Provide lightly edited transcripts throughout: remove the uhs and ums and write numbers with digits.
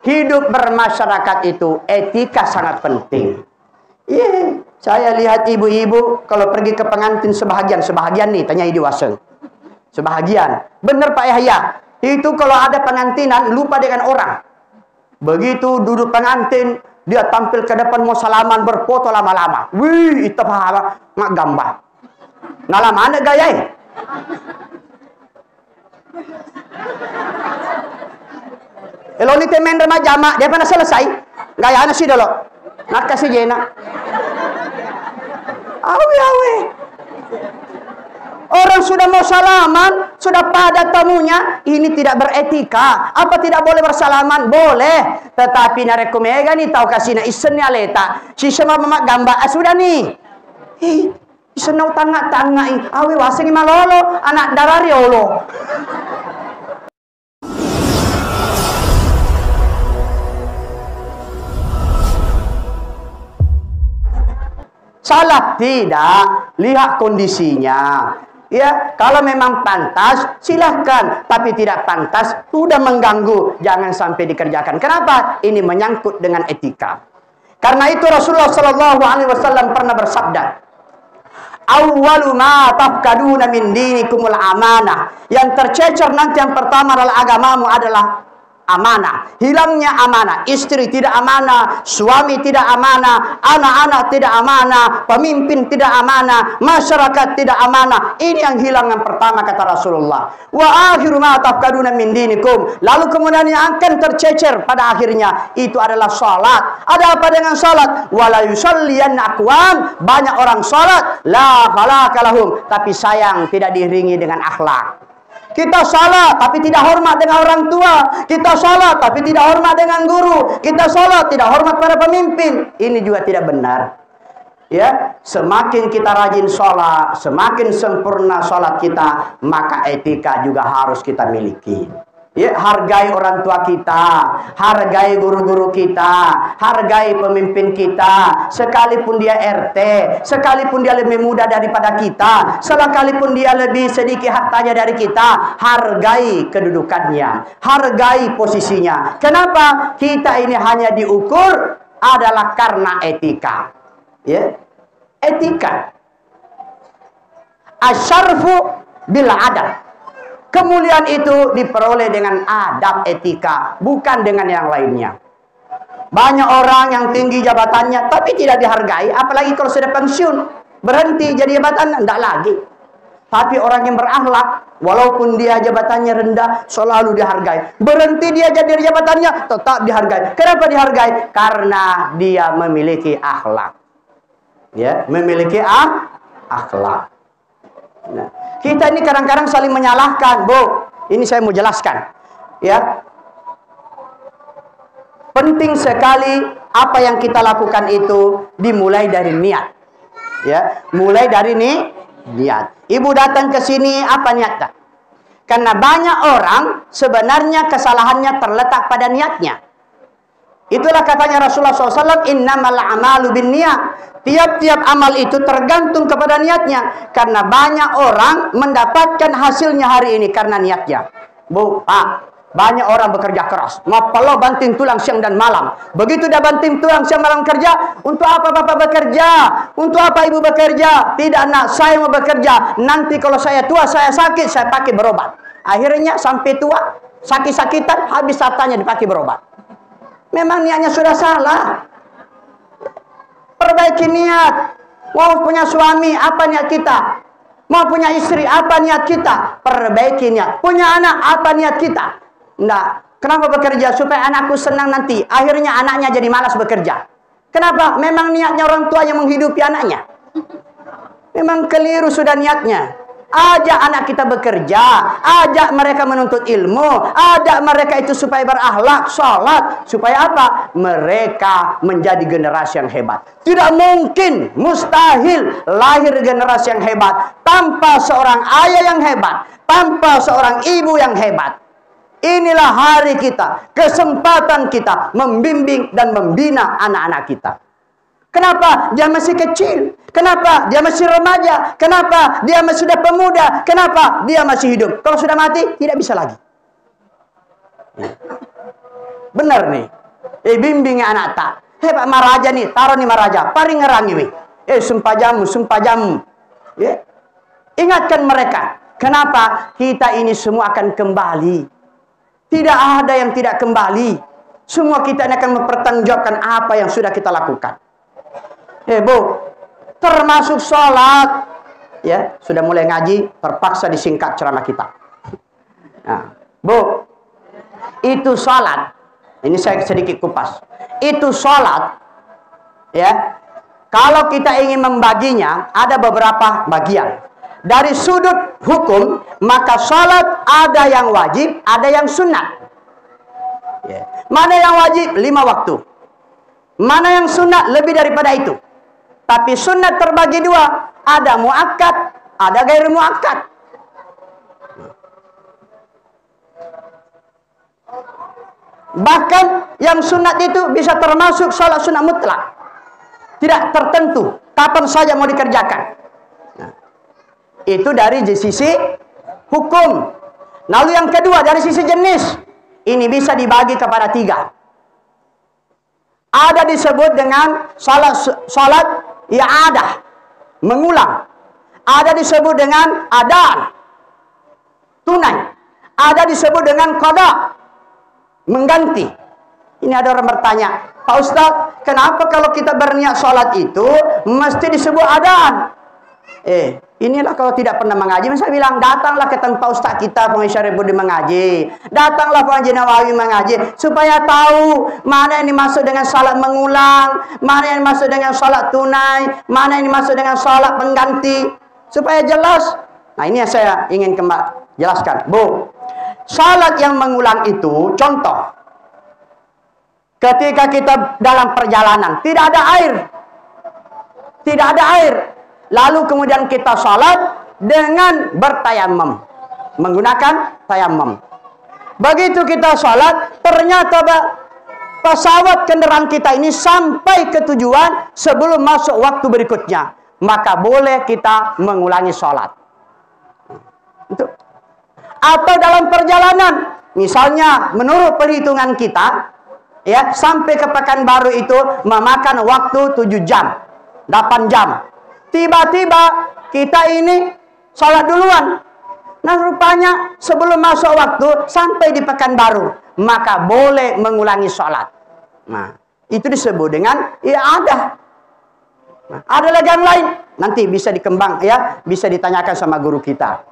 hidup bermasyarakat itu etika sangat penting. Iya, saya lihat ibu-ibu kalau pergi ke pengantin sebahagian nih, tanya Idi Waseng. Sebahagian. Bener Pak Yahya. Itu kalau ada pengantinan lupa dengan orang. Begitu duduk pengantin, dia tampil ke depan mau salaman, berfoto lama-lama. Wih, itu apa? Mak gambar. Nah lama ada gaya. Kalau ini temen remaja mak, dia pernah selesai. Gaya anak sih dulu. Nak kasih jena. Awe. Orang sudah mau salaman, sudah padat tamunya, ini tidak beretika. Apa tidak boleh bersalaman? Boleh. Tetapi nareko mega nih tahu kasih na isen nya leta. Si sama mamak gambar sudah nih. Isen nau tangga-tangga awe waseng malolo, anak darariolo. Salah tidak, lihat kondisinya. Ya, kalau memang pantas silahkan, tapi tidak pantas sudah mengganggu, jangan sampai dikerjakan. Kenapa? Ini menyangkut dengan etika. Karena itu Rasulullah Shallallahu Alaihi Wasallam pernah bersabda, "Awwalu ma tafkaduna min dinikumul amanah." Yang tercecer nanti yang pertama adalah agamamu adalah amanah. Hilangnya amanah. Istri tidak amanah, suami tidak amanah, anak-anak tidak amanah, pemimpin tidak amanah, masyarakat tidak amanah. Ini yang hilang yang pertama kata Rasulullah. Wa akhiru ma tafkaduna min dinikum. Lalu kemudian yang akan tercecer pada akhirnya itu adalah salat. Ada apa dengan salat? Wala yusalliyanna aqwam. Banyak orang salat la falaka lahum, tapi sayang tidak diiringi dengan akhlak. Kita salat tapi tidak hormat dengan orang tua. Kita salat tapi tidak hormat dengan guru. Kita salat tidak hormat pada pemimpin. Ini juga tidak benar. Ya, semakin kita rajin salat, semakin sempurna salat kita, maka etika juga harus kita miliki. Ya, hargai orang tua kita, hargai guru-guru kita, hargai pemimpin kita, sekalipun dia RT, sekalipun dia lebih muda daripada kita, sekalipun dia lebih sedikit hartanya dari kita, hargai kedudukannya, hargai posisinya. Kenapa? Kita ini hanya diukur adalah karena etika. Ya, etika. Asyarfu bil adab. Kemuliaan itu diperoleh dengan adab etika, bukan dengan yang lainnya. Banyak orang yang tinggi jabatannya tapi tidak dihargai, apalagi kalau sudah pensiun, berhenti jadi jabatan, tidak lagi. Tapi orang yang berakhlak, walaupun dia jabatannya rendah, selalu dihargai. Berhenti dia jadi jabatannya, tetap dihargai. Kenapa dihargai? Karena dia memiliki akhlak. Ya, memiliki akhlak. Nah, kita ini kadang-kadang saling menyalahkan, Bu. Ini saya mau jelaskan. Ya. Penting sekali apa yang kita lakukan itu dimulai dari niat. Ya, mulai dari niat. Ibu datang ke sini apa niatnya? Karena banyak orang sebenarnya kesalahannya terletak pada niatnya. Itulah katanya Rasulullah SAW, innamal a'malu binniyat. Tiap-tiap amal itu tergantung kepada niatnya. Karena banyak orang mendapatkan hasilnya hari ini karena niatnya. Bu, Pak, banyak orang bekerja keras. Ngapalo banting tulang siang dan malam. Begitu dia banting tulang siang malam kerja, untuk apa Bapak bekerja? Untuk apa Ibu bekerja? Tidak nak, saya mau bekerja. Nanti kalau saya tua, saya sakit, saya pakai berobat. Akhirnya sampai tua, sakit-sakitan, habis hartanya dipakai berobat. Memang niatnya sudah salah. Perbaiki niat. Mau punya suami, apa niat kita? Mau punya istri, apa niat kita? Perbaiki niat. Punya anak, apa niat kita? Enggak. Kenapa bekerja? Supaya anakku senang nanti. Akhirnya anaknya jadi malas bekerja. Kenapa? Memang niatnya orang tua yang menghidupi anaknya. Memang keliru sudah niatnya. Ajak anak kita bekerja, ajak mereka menuntut ilmu, ajak mereka itu supaya berakhlak, sholat, supaya apa? Mereka menjadi generasi yang hebat. Tidak mungkin, mustahil lahir generasi yang hebat tanpa seorang ayah yang hebat, tanpa seorang ibu yang hebat. Inilah hari kita, kesempatan kita membimbing dan membina anak-anak kita. Kenapa? Dia masih kecil. Kenapa? Dia masih remaja. Kenapa? Dia masih sudah pemuda. Kenapa? Dia masih hidup. Kalau sudah mati, tidak bisa lagi. Benar nih. Bimbing anak tak. Pak Maraja nih, taruh nih Maraja, paring ngerangi we. Sumpah jamu. Ya. Ingatkan mereka. Kenapa? Kita ini semua akan kembali. Tidak ada yang tidak kembali. Semua kita akan mempertanggungjawabkan apa yang sudah kita lakukan. Bu, termasuk sholat. Ya, sudah mulai ngaji, terpaksa disingkat ceramah kita. Nah, Bu, itu sholat. Ini saya sedikit kupas. Itu sholat, ya. Kalau kita ingin membaginya, ada beberapa bagian. Dari sudut hukum, maka sholat ada yang wajib, ada yang sunat. Ya. Mana yang wajib? 5 waktu. Mana yang sunat? Lebih daripada itu. Tapi sunat terbagi 2. Ada muakkad, ada gair muakkad. Bahkan yang sunat itu bisa termasuk sholat sunat mutlak. Tidak tertentu kapan saja mau dikerjakan. Nah, itu dari sisi hukum. Lalu yang kedua dari sisi jenis. Ini bisa dibagi kepada 3. Ada disebut dengan salat i'adah, mengulang. Ada disebut dengan adan, tunai. Ada disebut dengan qada, mengganti. Ini ada orang bertanya, Pak Ustadz, kenapa kalau kita berniat sholat itu mesti disebut adan? Inilah kalau tidak pernah mengaji, saya bilang datanglah ke tempat Ustadz kita Pengis Syarifudin mengaji, datanglah Pak Haji Nawawi mengaji, supaya tahu mana yang dimaksud dengan salat mengulang, mana yang dimaksud dengan salat tunai, mana yang dimaksud dengan salat pengganti, supaya jelas. Nah, ini yang saya ingin jelaskan, Bu. Salat yang mengulang itu, contoh, ketika kita dalam perjalanan tidak ada air, lalu kemudian kita salat dengan bertayamum, menggunakan tayamum. Begitu kita salat, ternyata pesawat kendaraan kita ini sampai ke tujuan sebelum masuk waktu berikutnya, maka boleh kita mengulangi salat. Itu. Atau dalam perjalanan, misalnya menurut perhitungan kita, ya, sampai ke Pekanbaru itu memakan waktu 7 jam, 8 jam. Tiba-tiba kita ini sholat duluan. Nah, rupanya sebelum masuk waktu sampai di Pekanbaru, maka boleh mengulangi sholat. Nah, itu disebut dengan i'adah. Nah, ada lagi yang lain, nanti bisa dikembang, ya, bisa ditanyakan sama guru kita.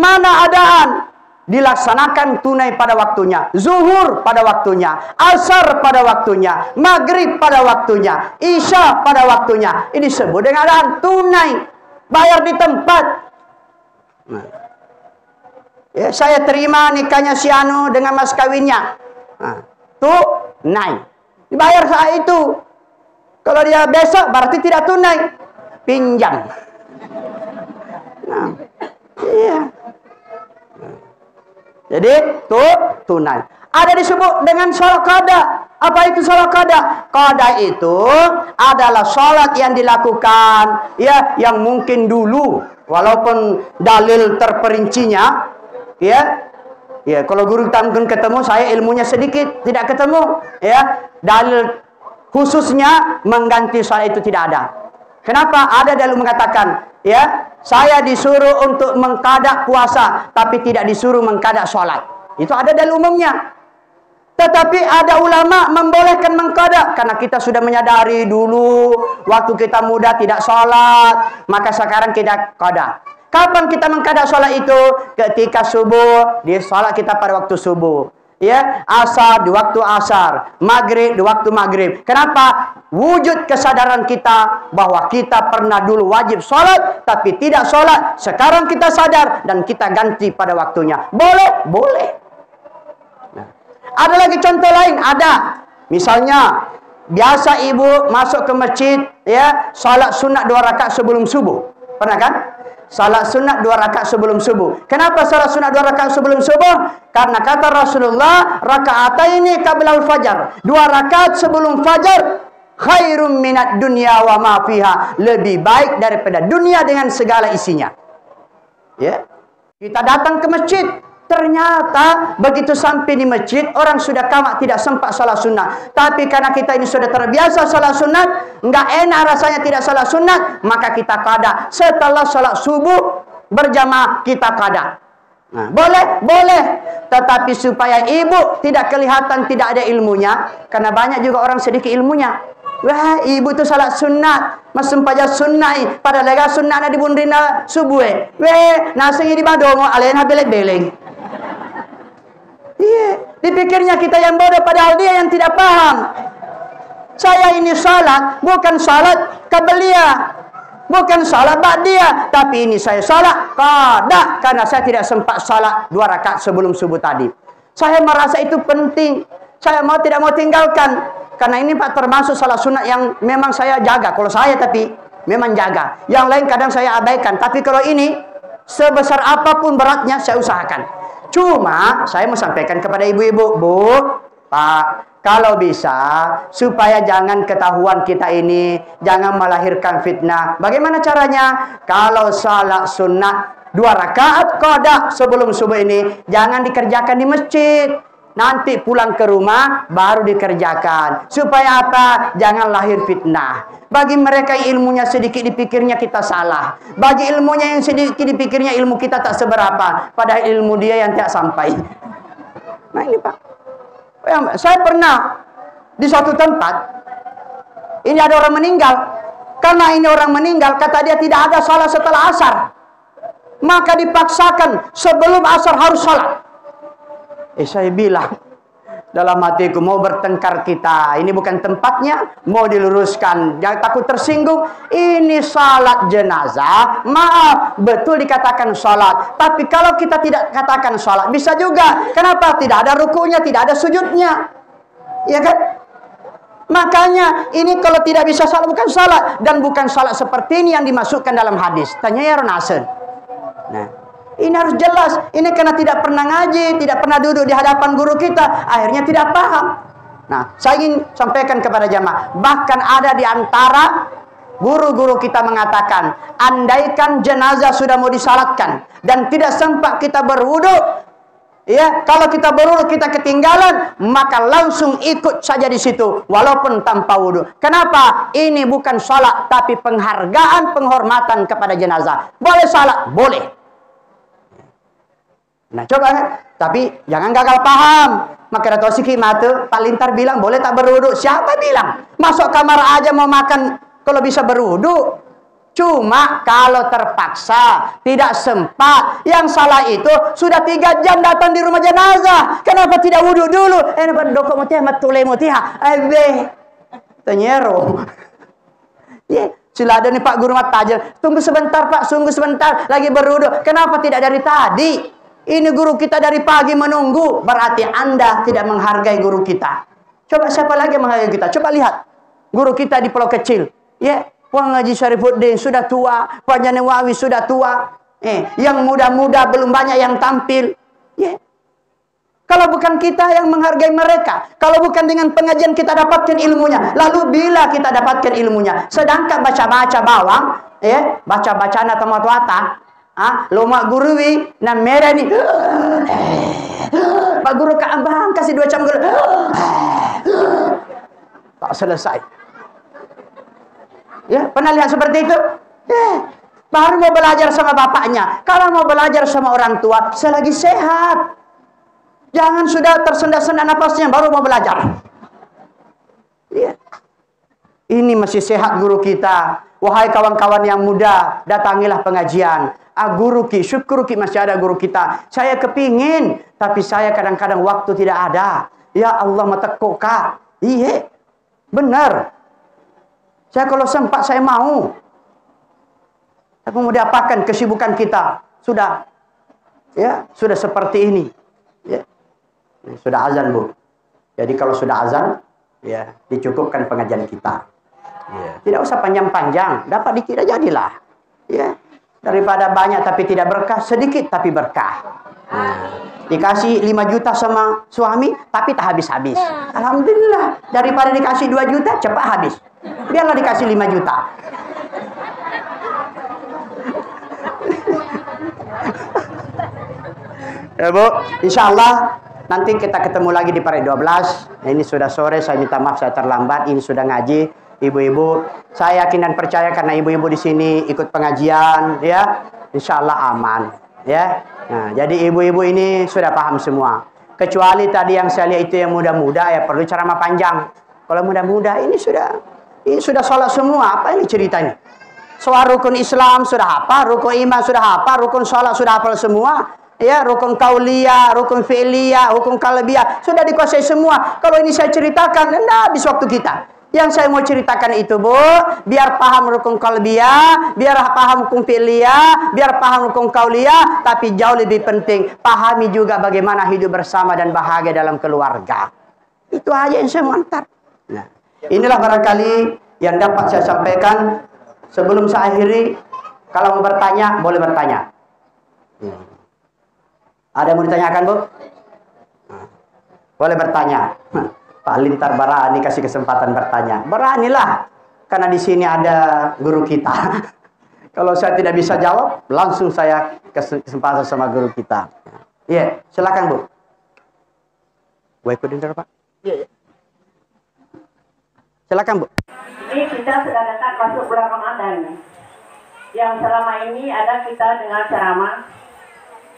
Mana adaan? Dilaksanakan tunai pada waktunya, zuhur pada waktunya, asar pada waktunya, maghrib pada waktunya, isya pada waktunya. Ini disebut dengan adaan tunai, bayar di tempat. Nah, ya, saya terima nikahnya si Anu dengan mas kawinnya. Nah, tunai, dibayar saat itu. Kalau dia besok berarti tidak tunai, pinjam. Nah, iya. Jadi tunai. Ada disebut dengan sholat qada. Apa itu sholat qada? Qada itu adalah sholat yang dilakukan, ya, yang mungkin dulu, walaupun dalil terperincinya, ya, kalau guru tamkin ketemu, saya ilmunya sedikit, tidak ketemu, ya, dalil khususnya mengganti sholat itu tidak ada. Kenapa? Ada dalil mengatakan, ya, saya disuruh untuk mengqada puasa, tapi tidak disuruh mengqada sholat. Itu ada dalil umumnya. Tetapi ada ulama membolehkan mengqada, karena kita sudah menyadari dulu waktu kita muda tidak sholat, maka sekarang kita qada. Kapan kita mengqada sholat itu? Ketika subuh, di sholat kita pada waktu subuh. Ya, asar di waktu asar, maghrib di waktu maghrib. Kenapa? Wujud kesadaran kita bahwa kita pernah dulu wajib sholat, tapi tidak sholat. Sekarang kita sadar dan kita ganti pada waktunya. Boleh? Boleh. Nah, ada lagi contoh lain, ada. Misalnya, biasa ibu masuk ke masjid, ya, sholat sunat 2 rakaat sebelum subuh. Pernah kan? Salat sunat 2 rakaat sebelum subuh. Kenapa salat sunat 2 rakaat sebelum subuh? Karena kata Rasulullah, raka'ataini qablal fajar. 2 rakaat sebelum fajar khairum minad dunya wa ma fiha. Lebih baik daripada dunia dengan segala isinya. Ya. Kita datang ke masjid, Ternyata begitu sampai di masjid, orang sudah kamak tidak sempat salat sunat. Tapi karena kita ini sudah terbiasa salat sunat, nggak enak rasanya tidak salat sunat, maka kita qada. Setelah salat subuh berjamaah kita qada. Nah, boleh. Tetapi supaya ibu tidak kelihatan tidak ada ilmunya, karena banyak juga orang sedikit ilmunya. Wah, ibu tu salat sunat, masum paja sunnai, pada lega sunnah di bundrina subuh. Weh, nasi di badongo, alena beleng-beleng. Iya, dipikirnya kita yang bodoh, padahal dia yang tidak paham. Saya ini salat bukan salat qabliyah, bukan salat ba'diyah, tapi ini saya salat qada karena saya tidak sempat salat 2 rakaat sebelum subuh tadi. Saya merasa itu penting. Saya tidak mau tinggalkan karena ini Pak termasuk salat sunat yang memang saya jaga. Kalau saya tapi memang jaga. Yang lain kadang saya abaikan, tapi kalau ini sebesar apapun beratnya saya usahakan. Cuma saya mau sampaikan kepada ibu-ibu, Bu, Pak, kalau bisa supaya jangan ketahuan kita ini, jangan melahirkan fitnah. Bagaimana caranya? Kalau salat sunat 2 rakaat qada sebelum subuh ini jangan dikerjakan di masjid. Nanti pulang ke rumah baru dikerjakan. Supaya apa? Jangan lahir fitnah. Bagi mereka yang ilmunya sedikit dipikirnya kita salah. Bagi ilmunya yang sedikit dipikirnya ilmu kita tak seberapa. Padahal ilmu dia yang tidak sampai. Nah ini Pak. Saya pernah di suatu tempat. Ini ada orang meninggal. Karena ini orang meninggal, kata dia tidak ada salat setelah asar. Maka dipaksakan sebelum asar harus salat. Saya bilang dalam hatiku, mau bertengkar kita, ini bukan tempatnya, mau diluruskan, jangan takut tersinggung. Ini salat jenazah, maaf, betul dikatakan salat, tapi kalau kita tidak katakan salat, bisa juga. Kenapa? Tidak ada rukunya, tidak ada sujudnya, ya kan? Makanya ini kalau tidak bisa salat, bukan salat, dan bukan salat seperti ini yang dimasukkan dalam hadis. Tanya ya Ronasen. Nah, ini harus jelas. Ini karena tidak pernah ngaji, tidak pernah duduk di hadapan guru kita, akhirnya tidak paham. Nah, saya ingin sampaikan kepada jamaah, bahkan ada di antara guru-guru kita mengatakan, andaikan jenazah sudah mau disalatkan dan tidak sempat kita berwudu, ya, kalau kita berwudu kita ketinggalan, maka langsung ikut saja di situ walaupun tanpa wudu. Kenapa? Ini bukan salat tapi penghargaan, penghormatan kepada jenazah. Boleh salat? Boleh. Nah coba kan, tapi jangan gagal paham. Maka Dato' Siki Mate, Pak Lintar bilang boleh tak berwudu. Siapa bilang? Masuk kamar aja mau makan kalau bisa berwudu. Cuma kalau terpaksa, tidak sempat. Yang salah itu sudah 3 jam datang di rumah jenazah. Kenapa tidak wudu dulu? Doko mutiha matule mutiha. Tanyero. Sila ada nih Pak Guru Matajel. Tunggu sebentar Pak, tunggu sebentar. Lagi berwudu. Kenapa tidak dari tadi? Ini guru kita dari pagi menunggu. Berarti Anda tidak menghargai guru kita. Coba siapa lagi yang menghargai kita? Coba lihat. Guru kita di Pulau Kecil. Ya, Wang Haji Syarifuddin sudah tua. Pak Janewawi sudah tua. Yang muda-muda belum banyak yang tampil. Ya. Kalau bukan kita yang menghargai mereka. Kalau bukan dengan pengajian kita dapatkan ilmunya. Lalu bila kita dapatkan ilmunya. Sedangkan baca-baca bawang. Ya, baca-baca na tamat-wata. Loma gurui na merah ni. Pak Guru ke abang kasih 2 jam guru. Tak selesai. Ya, pernah lihat seperti itu? Baru mau belajar sama bapaknya. Kalau mau belajar sama orang tua, selagi sehat. Jangan sudah tersendat-sendat napasnya baru mau belajar. Ya. Ini masih sehat guru kita. Wahai kawan-kawan yang muda, datangilah pengajian. Guru ki, syukur ki masih ada guru kita. Saya kepingin, tapi saya kadang-kadang waktu tidak ada. Ya Allah matekok kak. Iya, benar. Saya kalau sempat saya mau. Tapi mau diapakan kesibukan kita? Sudah, ya sudah seperti ini. Ya. Sudah azan Bu. Jadi kalau sudah azan, ya dicukupkan pengajian kita. Ya. Tidak usah panjang-panjang, dapat dikira jadilah. Ya. Daripada banyak tapi tidak berkah, sedikit tapi berkah. Dikasih 5 juta sama suami, tapi tak habis-habis. Alhamdulillah. Daripada dikasih 2 juta, cepat habis. Biarlah dikasih 5 juta. Ya Bu, insya Allah nanti kita ketemu lagi di Pare 12. Ini sudah sore, saya minta maaf saya terlambat. Ini sudah ngaji, ibu-ibu. Saya yakin dan percaya karena ibu-ibu di sini ikut pengajian, ya, insya Allah aman, ya. Nah, jadi ibu-ibu ini sudah paham semua. Kecuali tadi yang saya lihat itu yang muda-muda, ya perlu ceramah panjang. Kalau muda-muda ini sudah sholat semua. Apa ini ceritanya? Soal rukun Islam sudah hafal, rukun iman sudah hafal, rukun sholat sudah hafal semua. Ya, rukun kauliyah, rukun fi'liyah, rukun kalbiyah sudah dikuasai semua. Kalau ini saya ceritakan, nah habis waktu kita. Yang saya mau ceritakan itu, Bu, biar paham rukun kalbiyah, biar paham rukun fi'liyah, biar paham rukun kauliyah, tapi jauh lebih penting pahami juga bagaimana hidup bersama dan bahagia dalam keluarga. Itu aja yang saya mau antar. Nah, inilah barangkali yang dapat saya sampaikan. Sebelum saya akhiri, kalau mau bertanya, boleh bertanya. Ada yang mau ditanyakan, Bu? Boleh bertanya. Pak Lintar berani kasih kesempatan bertanya. Beranilah, karena di sini ada guru kita. Kalau saya tidak bisa jawab, langsung saya kesempatan sama guru kita. Iya, silakan Bu. Gue ikutin dulu Pak. Iya. Silakan Bu. Ini kita sudah dekat masuk bulan Ramadan. Yang selama ini ada kita dengar ceramah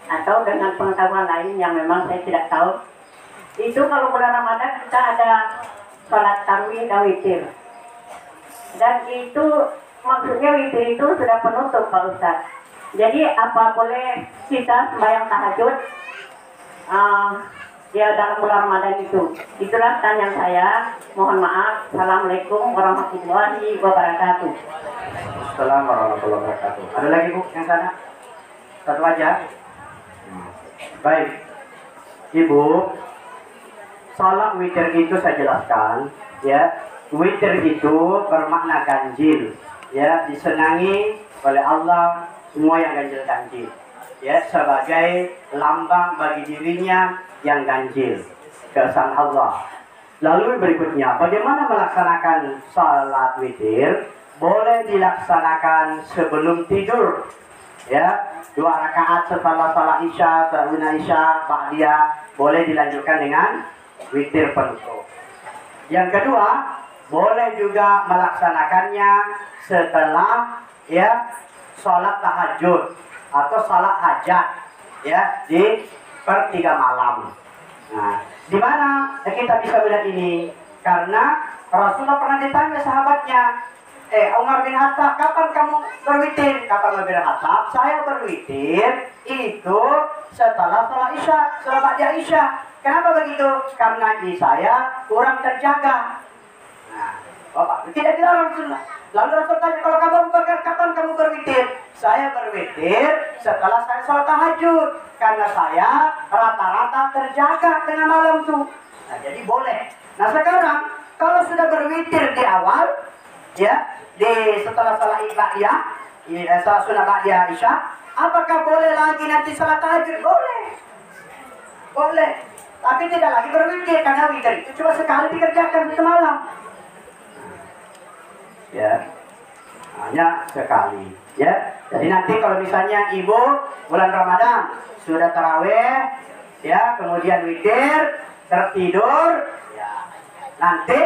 atau dengan pengetahuan lain yang memang saya tidak tahu. Itu kalau bulan Ramadan kita ada sholat tarawih dan witir. Dan itu maksudnya witir itu sudah penutup Pak Ustadz. Jadi apa boleh kita sembahyang tahajud ya dalam bulan Ramadan itu? Itulah tanya saya. Mohon maaf. Assalamualaikum warahmatullahi wabarakatuh. Assalamualaikum warahmatullahi wabarakatuh. Ada lagi Bu yang sana? Satu aja. Baik, Ibu, sholat witir itu saya jelaskan, ya. Witir itu bermakna ganjil, ya, disenangi oleh Allah semua yang ganjil-ganjil, ya, sebagai lambang bagi dirinya yang ganjil, keesaan Allah. Lalu berikutnya, bagaimana melaksanakan sholat witir? Boleh dilaksanakan sebelum tidur. Ya, 2 rakaat setelah salat isya, ta'awuna isya, ba'diyah, boleh dilanjutkan dengan witir penutup. Yang kedua, boleh juga melaksanakannya setelah ya sholat tahajud atau sholat hajat, ya, di per-3 malam. Nah, di mana kita bisa melihat ini? Karena Rasulullah pernah ditanya sahabatnya, Umar bin Khattab, kapan kamu berwitir? Kata Umar bin Khattab, saya berwitir itu setelah sholat isya, setelah ba'da isya. Kenapa begitu? Karena di saya kurang terjaga. Nah, Bapak, tidak dilarang Rasulullah. Lalu Rasul tanya, kalau kamu kapan kamu berwitir? Saya berwitir setelah saya sholat tahajud. Karena saya rata-rata terjaga dengan malam itu. Nah, jadi boleh. Nah sekarang, kalau sudah berwitir di awal, ya, setelah salat ba'diyah, salat sunat ba'diyah isya, apakah boleh lagi nanti salat tahajud? Boleh. Boleh. Tapi tidak lagi berwitir, karena witir itu cuma sekali dikerjakan semalam. Ya. Hanya sekali, ya. Jadi nanti kalau misalnya ibu bulan Ramadan sudah taraweh, ya, kemudian witir, tertidur, ya. Nanti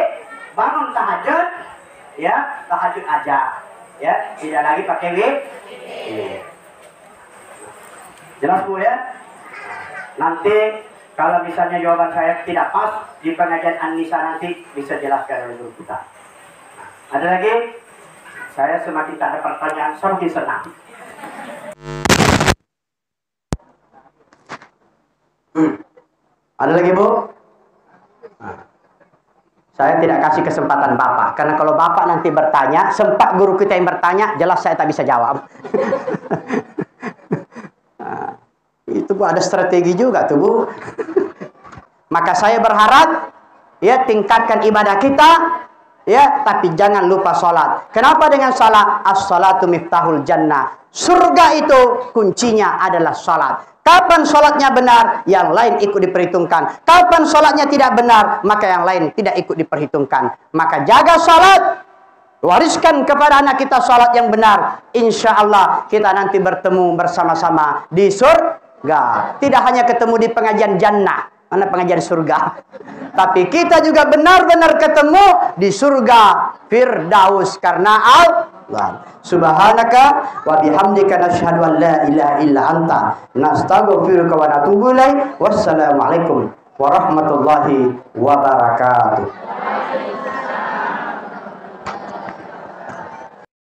bangun tahajud, ya, tahajud aja, ya, tidak lagi pakai witir. Jelas Bu ya? Nanti kalau misalnya jawaban saya tidak pas di pengajian An-Nisa nanti bisa jelaskan oleh guru kita. Ada lagi? Saya semakin tak ada pertanyaan, semakin senang. Ada lagi Bu? Nah. Saya tidak kasih kesempatan Bapak, karena kalau Bapak nanti bertanya, sempat guru kita yang bertanya, jelas saya tak bisa jawab. Nah, itu Bu, ada strategi juga tuh Bu. Maka saya berharap, ya, tingkatkan ibadah kita, ya, tapi jangan lupa sholat. Kenapa dengan sholat? As-sholatu miftahul jannah. Surga itu kuncinya adalah sholat. Kapan sholatnya benar, yang lain ikut diperhitungkan. Kapan sholatnya tidak benar, maka yang lain tidak ikut diperhitungkan. Maka jaga sholat, wariskan kepada anak kita sholat yang benar. Insya Allah kita nanti bertemu bersama-sama di surga. Enggak. Tidak hanya ketemu di pengajian jannah, mana pengajian surga. Tapi kita juga benar-benar ketemu di surga Firdaus karena Allah. Subhanaka wa bihamdika nasyhadu an la ilaha illa anta nastaghfiruka wa natubu ilaik. Wassalamualaikum warahmatullahi wabarakatuh.